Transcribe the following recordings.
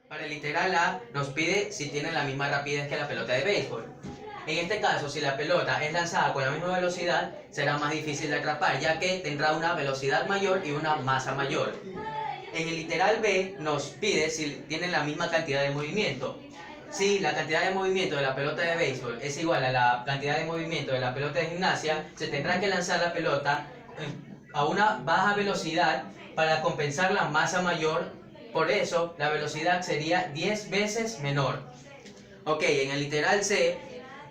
Para el literal A nos pide si tiene la misma rapidez que la pelota de béisbol. En este caso, si la pelota es lanzada con la misma velocidad, será más difícil de atrapar, ya que tendrá una velocidad mayor y una masa mayor. En el literal B nos pide si tienen la misma cantidad de movimiento. Si la cantidad de movimiento de la pelota de béisbol es igual a la cantidad de movimiento de la pelota de gimnasia, se tendrá que lanzar la pelota a una baja velocidad para compensar la masa mayor. Por eso, la velocidad sería 10 veces menor. Ok, en el literal C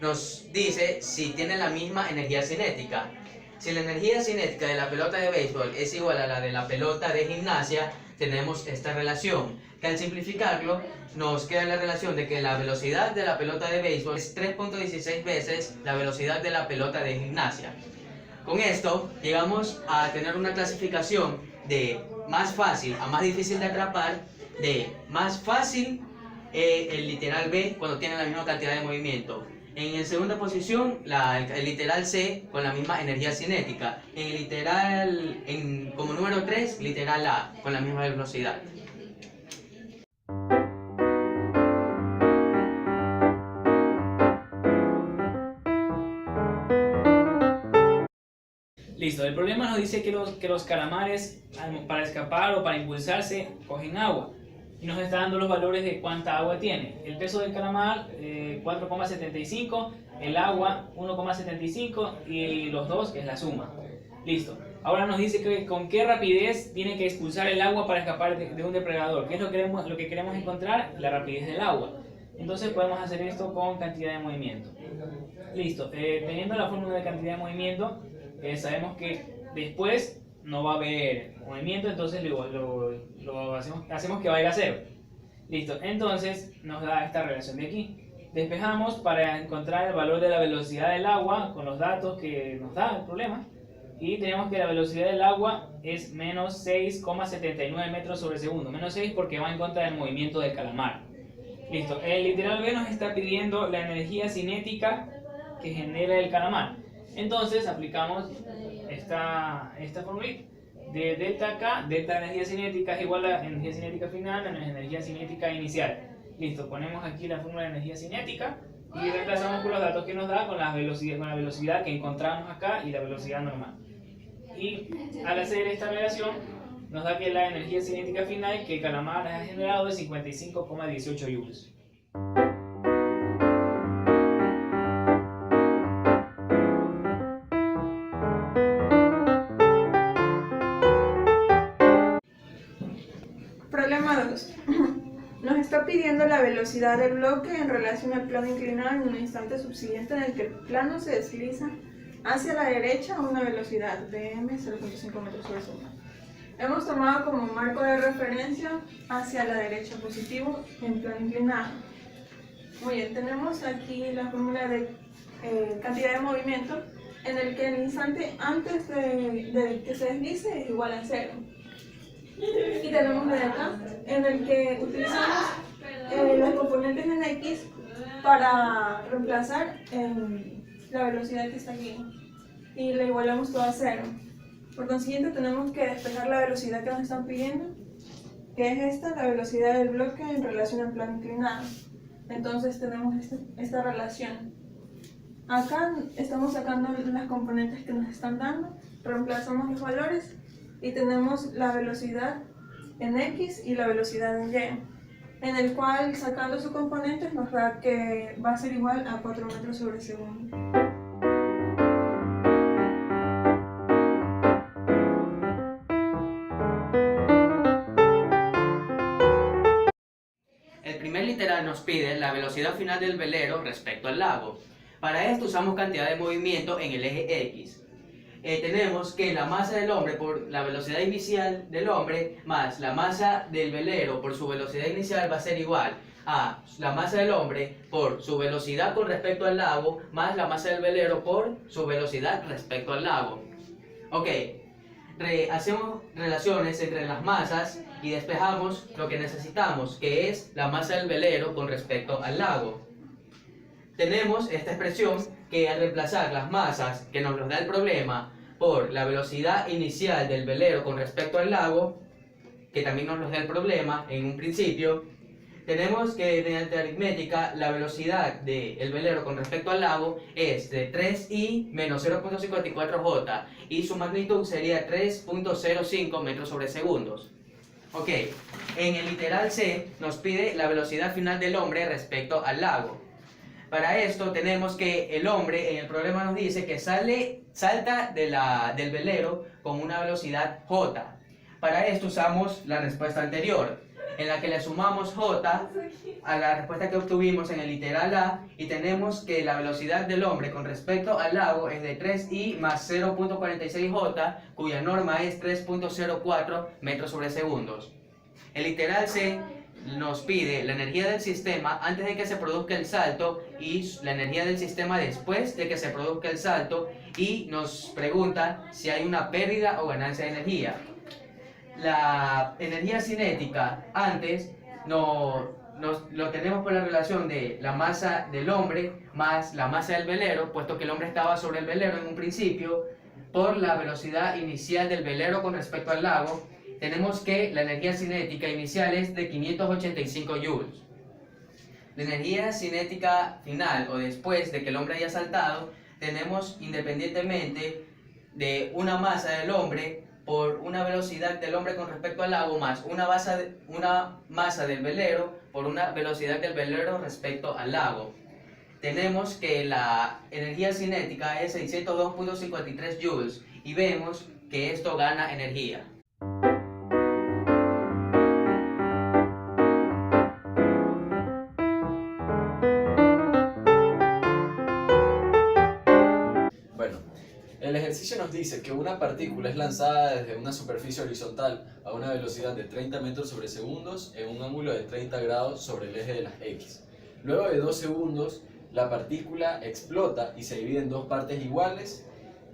nos dice si tienen la misma energía cinética. Si la energía cinética de la pelota de béisbol es igual a la de la pelota de gimnasia, tenemos esta relación, que al simplificarlo nos queda la relación de que la velocidad de la pelota de béisbol es 3.16 veces la velocidad de la pelota de gimnasia. Con esto llegamos a tener una clasificación de más fácil a más difícil de atrapar, de más fácil el literal B cuando tiene la misma cantidad de movimiento. En segunda posición, el literal C con la misma energía cinética. Como número 3, literal A con la misma velocidad. Listo, el problema nos dice que los calamares para escapar o para impulsarse cogen agua y nos está dando los valores de cuánta agua tiene. El peso del calamar 4,75, el agua 1,75 y los dos que es la suma. Listo, ahora nos dice que con qué rapidez tiene que expulsar el agua para escapar de un depredador. ¿Qué es lo que queremos encontrar? La rapidez del agua. Entonces podemos hacer esto con cantidad de movimiento. Listo, teniendo la fórmula de cantidad de movimiento, sabemos que después no va a haber movimiento, entonces hacemos que valga cero. Listo, entonces nos da esta relación de aquí. Despejamos para encontrar el valor de la velocidad del agua con los datos que nos da el problema. Y tenemos que la velocidad del agua es menos 6,79 metros sobre segundo. Menos 6 porque va en contra del movimiento del calamar. Listo, el literal B nos está pidiendo la energía cinética que genera el calamar. Entonces aplicamos esta formulita de delta K, delta energía cinética es igual a la energía cinética final menos energía cinética inicial. Listo, ponemos aquí la fórmula de energía cinética y reemplazamos con los datos que nos da con la velocidad que encontramos acá y la velocidad normal. Y al hacer esta relación nos da que la energía cinética final que el calamar ha generado es 55,18 joules. Problema 2. Nos está pidiendo la velocidad del bloque en relación al plano inclinado en un instante subsiguiente en el que el plano se desliza hacia la derecha a una velocidad de m 0.5 metros sobre segundo. Hemos tomado como marco de referencia hacia la derecha positivo en plano inclinado. Muy bien, tenemos aquí la fórmula de cantidad de movimiento en el que el instante antes de que se deslice es igual a 0. Y tenemos la de acá, en el que utilizamos los componentes en X para reemplazar la velocidad que está aquí y la igualamos todo a 0. Por consiguiente tenemos que despejar la velocidad que nos están pidiendo, que es esta, la velocidad del bloque en relación al plano inclinado. Entonces tenemos esta relación. Acá estamos sacando las componentes que nos están dando, reemplazamos los valores y tenemos la velocidad en X y la velocidad en Y, en el cual sacando sus componentes nos da que va a ser igual a 4 metros sobre segundo. El primer literal nos pide la velocidad final del velero respecto al lago. Para esto usamos cantidad de movimiento en el eje X. Tenemos que la masa del hombre por la velocidad inicial del hombre más la masa del velero por su velocidad inicial va a ser igual a la masa del hombre por su velocidad con respecto al lago más la masa del velero por su velocidad respecto al lago. Ok, hacemos relaciones entre las masas y despejamos lo que necesitamos, que es la masa del velero con respecto al lago. Tenemos esta expresión que al reemplazar las masas que nos los da el problema por la velocidad inicial del velero con respecto al lago, que también nos los da el problema en un principio, tenemos que mediante aritmética la velocidad del velero con respecto al lago es de 3i menos 0.54 j y su magnitud sería 3.05 metros sobre segundos. Ok, en el literal C nos pide la velocidad final del hombre respecto al lago. Para esto tenemos que el hombre en el problema nos dice que salta del velero con una velocidad j. Para esto usamos la respuesta anterior, en la que le sumamos j a la respuesta que obtuvimos en el literal A y tenemos que la velocidad del hombre con respecto al lago es de 3i más 0.46 j, cuya norma es 3.04 metros sobre segundos. El literal C nos pide la energía del sistema antes de que se produzca el salto y la energía del sistema después de que se produzca el salto y nos pregunta si hay una pérdida o ganancia de energía. La energía cinética antes lo tenemos por la relación de la masa del hombre más la masa del velero, puesto que el hombre estaba sobre el velero en un principio, por la velocidad inicial del velero con respecto al lago. Tenemos que la energía cinética inicial es de 585 joules. La energía cinética final o después de que el hombre haya saltado, tenemos independientemente de una masa del hombre por una velocidad del hombre con respecto al lago más una masa del velero por una velocidad del velero respecto al lago. Tenemos que la energía cinética es 602.53 joules y vemos que esto gana energía. El ejercicio nos dice que una partícula es lanzada desde una superficie horizontal a una velocidad de 30 metros sobre segundos en un ángulo de 30 grados sobre el eje de las X. Luego de 2 segundos, la partícula explota y se divide en dos partes iguales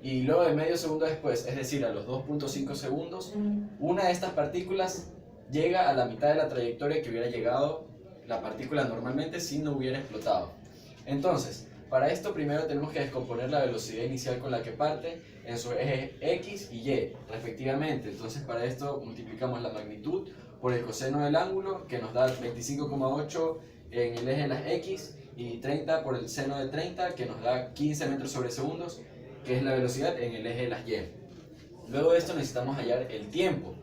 y luego de medio segundo después, es decir, a los 2.5 segundos, una de estas partículas llega a la mitad de la trayectoria que hubiera llegado la partícula normalmente si no hubiera explotado. Entonces, para esto primero tenemos que descomponer la velocidad inicial con la que parte en su eje X y Y respectivamente. Entonces para esto multiplicamos la magnitud por el coseno del ángulo, que nos da 25,8 en el eje de las X y 30 por el seno de 30, que nos da 15 metros sobre segundos, que es la velocidad en el eje de las Y. Luego de esto necesitamos hallar el tiempo.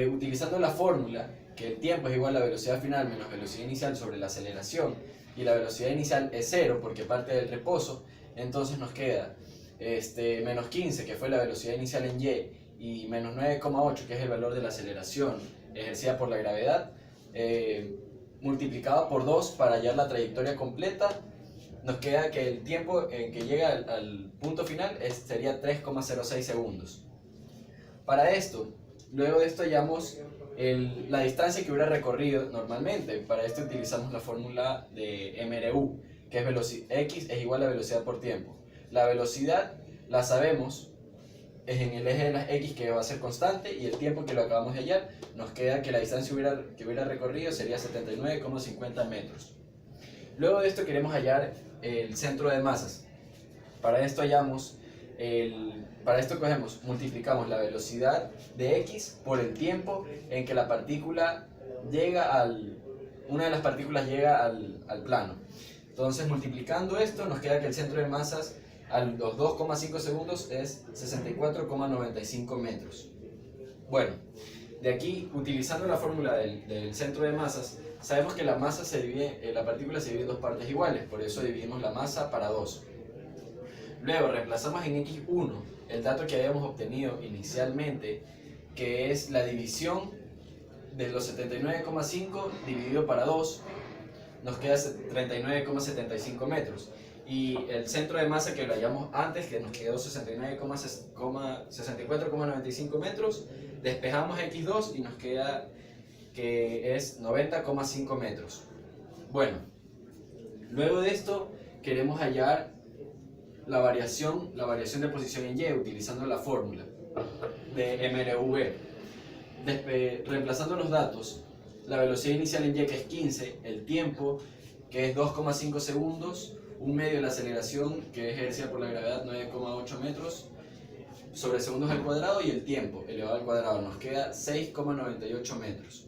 Utilizando la fórmula que el tiempo es igual a la velocidad final menos velocidad inicial sobre la aceleración, y la velocidad inicial es 0 porque parte del reposo, entonces nos queda menos 15, que fue la velocidad inicial en Y, y menos 9,8, que es el valor de la aceleración ejercida por la gravedad, multiplicado por 2 para hallar la trayectoria completa. Nos queda que el tiempo en que llega al punto final sería 3,06 segundos. Para esto, luego de esto hallamos la distancia que hubiera recorrido normalmente. Para esto utilizamos la fórmula de MRU, que es X es igual a velocidad por tiempo. La velocidad la sabemos, es en el eje de las X, que va a ser constante, y el tiempo que lo acabamos de hallar, nos queda que la distancia que hubiera recorrido sería 79,50 metros. Luego de esto queremos hallar el centro de masas. Para esto multiplicamos la velocidad de X por el tiempo en que una de las partículas llega al plano. Entonces, multiplicando esto, nos queda que el centro de masas a los 2,5 segundos es 64,95 metros. Bueno, de aquí, utilizando la fórmula del centro de masas, sabemos que la partícula se divide en dos partes iguales, por eso dividimos la masa para 2. Luego reemplazamos en X1 el dato que habíamos obtenido inicialmente, que es la división de los 79,5 dividido para 2, nos queda 39,75 metros. Y el centro de masa que lo hallamos antes, que nos quedó 64,95 metros, despejamos X2 y nos queda que es 90,5 metros. Bueno, luego de esto queremos hallar la variación de posición en Y utilizando la fórmula de MRV. Reemplazando los datos, la velocidad inicial en Y, que es 15, el tiempo que es 2,5 segundos, un medio de la aceleración, que es ejercida por la gravedad, 9,8 metros, sobre segundos al cuadrado, y el tiempo elevado al cuadrado nos queda 6,98 metros.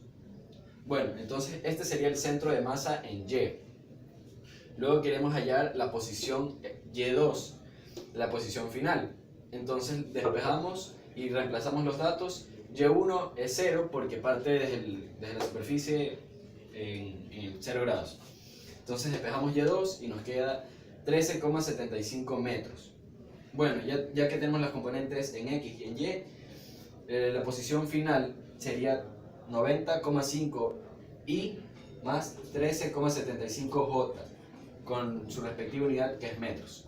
Bueno, entonces este sería el centro de masa en Y. Luego queremos hallar la posición Y2, la posición final. Entonces despejamos y reemplazamos los datos. Y1 es 0 porque parte desde la superficie en 0 grados. Entonces despejamos Y2 y nos queda 13,75 metros. Bueno, ya que tenemos las componentes en X y en Y, la posición final sería 90,5 I más 13,75 J, con su respectiva unidad, que es metros.